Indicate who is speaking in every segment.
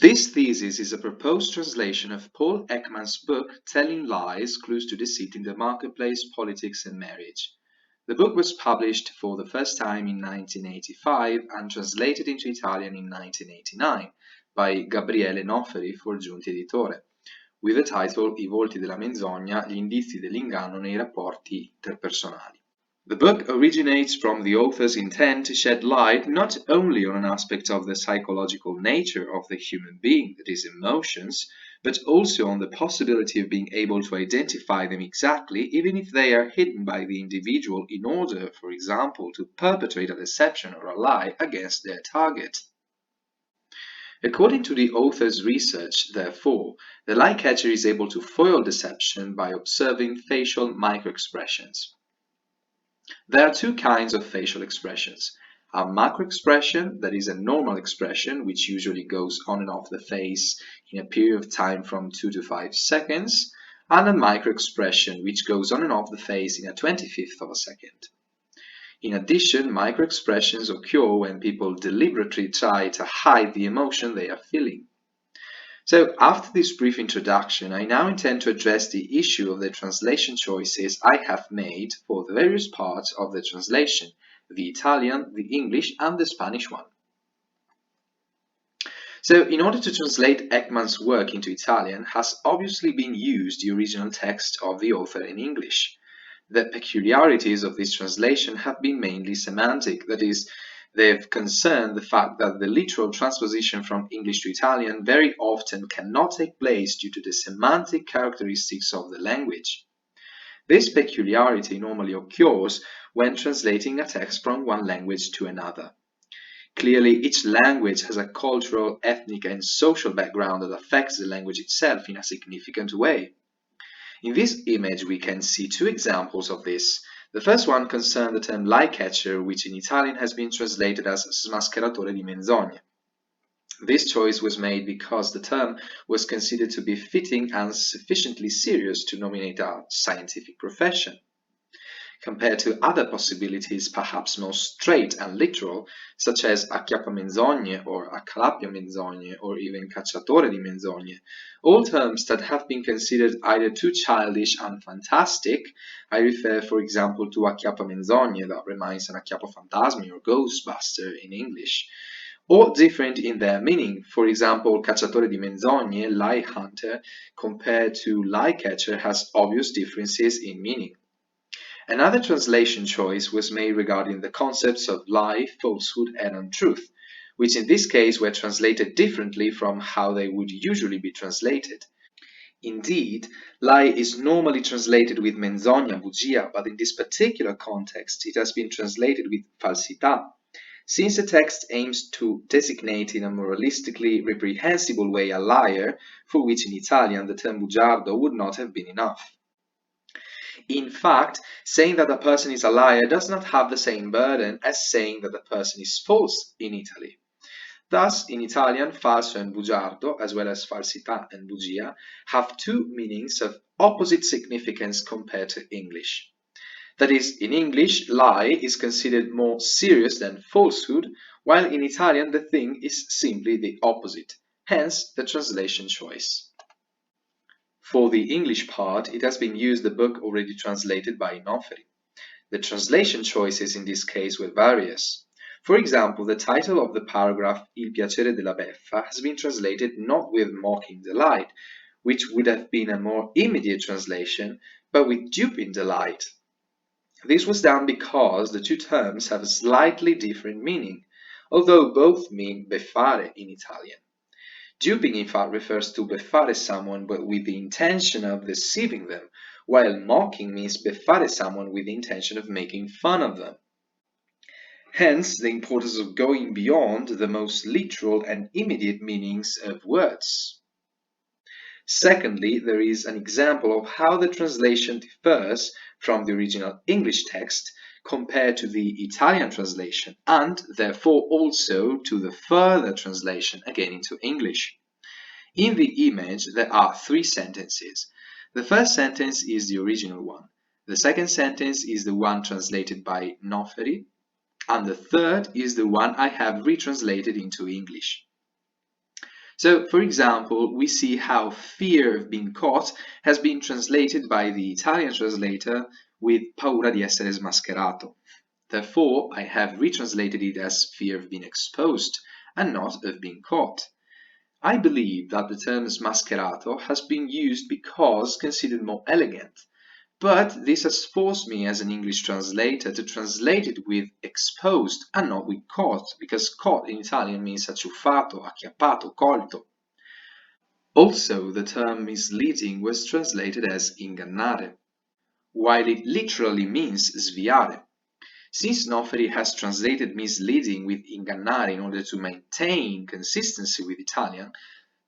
Speaker 1: This thesis is a proposed translation of Paul Ekman's book Telling Lies, Clues to Deceit in the Marketplace, Politics and Marriage. The book was published for the first time in 1985 and translated into Italian in 1989 by Gabriele Noferi for Giunti Editore, with the title I volti della menzogna, gli indizi dell'inganno nei rapporti interpersonali. The book originates from the author's intent to shed light not only on an aspect of the psychological nature of the human being, that is, emotions, but also on the possibility of being able to identify them exactly, even if they are hidden by the individual in order, for example, to perpetrate a deception or a lie against their target. According to the author's research, therefore, the lie catcher is able to foil deception by observing facial microexpressions. There are two kinds of facial expressions: a macro expression, that is a normal expression which usually goes on and off the face in a period of time from 2 to 5 seconds, and a micro expression which goes on and off the face in a 25th of a second. In addition, micro expressions occur when people deliberately try to hide the emotion they are feeling. So, after this brief introduction, I now intend to address the issue of the translation choices I have made for the various parts of the translation, the Italian, the English, and the Spanish one. So, in order to translate Ekman's work into Italian, has obviously been used the original text of the author in English. The peculiarities of this translation have been mainly semantic, that is, they've concerned the fact that the literal transposition from English to Italian very often cannot take place due to the semantic characteristics of the language. This peculiarity normally occurs when translating a text from one language to another. Clearly, each language has a cultural, ethnic, and social background that affects the language itself in a significant way. In this image, we can see two examples of this. The first one concerns the term lie catcher, which in Italian has been translated as smascheratore di menzogne. This choice was made because the term was considered to be fitting and sufficiently serious to nominate a scientific profession. Compared to other possibilities, perhaps more straight and literal, such as acchiappa-menzogne or accalapia-menzogne or even cacciatore di menzogne, all terms that have been considered either too childish and fantastic, I refer for example to acchiappa-menzogne, that reminds an acchiappo-fantasmi or ghostbuster in English, or different in their meaning. For example, cacciatore di menzogne, lie hunter, compared to lie catcher has obvious differences in meaning. Another translation choice was made regarding the concepts of lie, falsehood, and untruth, which in this case were translated differently from how they would usually be translated. Indeed, lie is normally translated with menzogna, bugia, but in this particular context it has been translated with falsità, since the text aims to designate in a moralistically reprehensible way a liar, for which in Italian the term bugiardo would not have been enough. In fact, saying that a person is a liar does not have the same burden as saying that a person is false in Italy. Thus, in Italian, falso and bugiardo, as well as falsità and bugia, have two meanings of opposite significance compared to English. That is, in English, lie is considered more serious than falsehood, while in Italian the thing is simply the opposite, hence the translation choice. For the English part, it has been used the book already translated by Noferi. The translation choices in this case were various. For example, the title of the paragraph Il piacere della beffa has been translated not with mocking delight, which would have been a more immediate translation, but with duping delight. This was done because the two terms have a slightly different meaning, although both mean beffare in Italian. Duping, in fact, refers to beffare someone but with the intention of deceiving them, while mocking means beffare someone with the intention of making fun of them. Hence, the importance of going beyond the most literal and immediate meanings of words. Secondly, there is an example of how the translation differs from the original English text compared to the Italian translation, and therefore also to the further translation again into English. In the image, there are three sentences. The first sentence is the original one. The second sentence is the one translated by Noferi, and the third is the one I have retranslated into English. So, for example, we see how fear of being caught has been translated by the Italian translator with paura di essere smascherato. Therefore, I have retranslated it as fear of being exposed and not of being caught. I believe that the term smascherato has been used because considered more elegant, but this has forced me as an English translator to translate it with exposed and not with caught, because caught in Italian means acciuffato, acchiappato, colto. Also, the term misleading was translated as ingannare, while it literally means sviare. Since Noferi has translated misleading with ingannare in order to maintain consistency with Italian,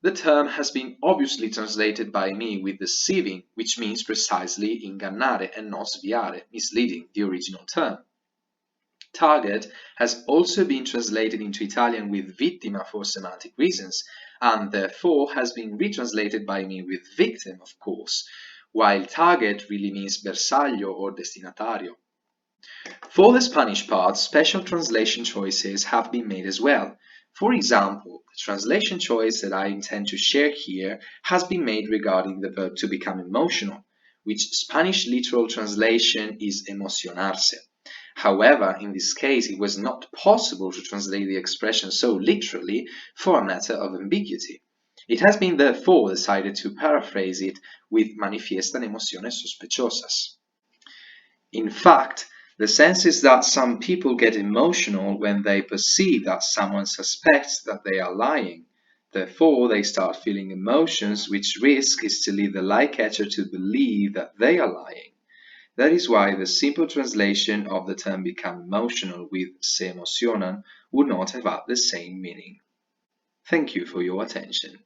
Speaker 1: the term has been obviously translated by me with deceiving, which means precisely ingannare and not sviare, misleading, the original term. Target has also been translated into Italian with vittima for semantic reasons, and therefore has been retranslated by me with victim, of course, while target really means bersaglio or destinatario. For the Spanish part, special translation choices have been made as well. For example, the translation choice that I intend to share here has been made regarding the verb to become emotional, which Spanish literal translation is emocionarse. However, in this case, it was not possible to translate the expression so literally for a matter of ambiguity. It has been therefore decided to paraphrase it with manifiestan emociones sospechosas. In fact, the sense is that some people get emotional when they perceive that someone suspects that they are lying. Therefore, they start feeling emotions which risk is to lead the lie catcher to believe that they are lying. That is why the simple translation of the term become emotional with se emocionan would not have had the same meaning. Thank you for your attention.